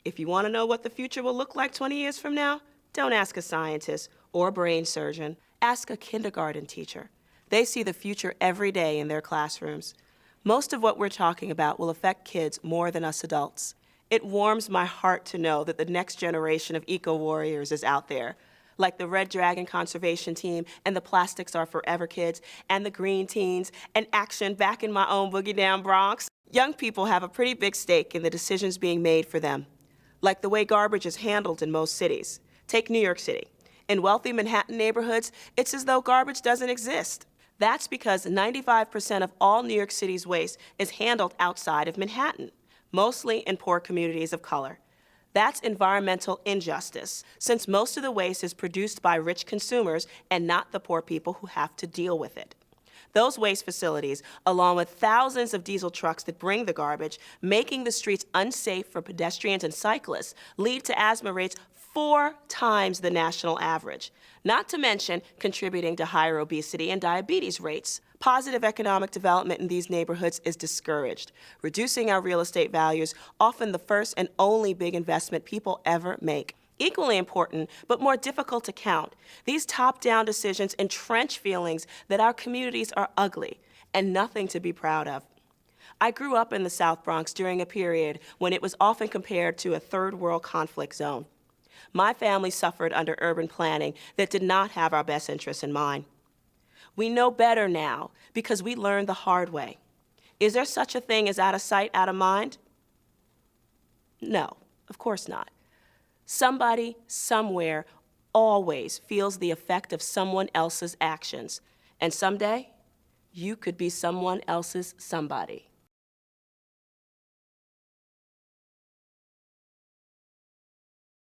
If you want to know what the future will look like 20 years from now, don't ask a scientist or a brain surgeon. Ask a kindergarten teacher. They see the future every day in their classrooms. Most of what we're talking about will affect kids more than us adults. It warms my heart to know that the next generation of eco-warriors is out there, like the Red Dragon Conservation Team and the Plastics Are Forever kids and the Green Teens and Action back in my own Boogie Down Bronx. Young people have a pretty big stake in the decisions being made for them, like the way garbage is handled in most cities. Take New York City. In wealthy Manhattan neighborhoods, it's as though garbage doesn't exist. That's because 95% of all New York City's waste is handled outside of Manhattan, mostly in poor communities of color. That's environmental injustice, since most of the waste is produced by rich consumers and not the poor people who have to deal with it. Those waste facilities, along with thousands of diesel trucks that bring the garbage, making the streets unsafe for pedestrians and cyclists, lead to asthma rates 4 times the national average, not to mention contributing to higher obesity and diabetes rates. Positive economic development in these neighborhoods is discouraged, reducing our real estate values, often the first and only big investment people ever make. Equally important, but more difficult to count, these top-down decisions entrench feelings that our communities are ugly and nothing to be proud of. I grew up in the South Bronx during a period when it was often compared to a third-world conflict zone. My family suffered under urban planning that did not have our best interests in mind. We know better now because we learned the hard way. Is there such a thing as out of sight, out of mind? No, of course not. Somebody, somewhere, always feels the effect of someone else's actions. And someday, you could be someone else's somebody.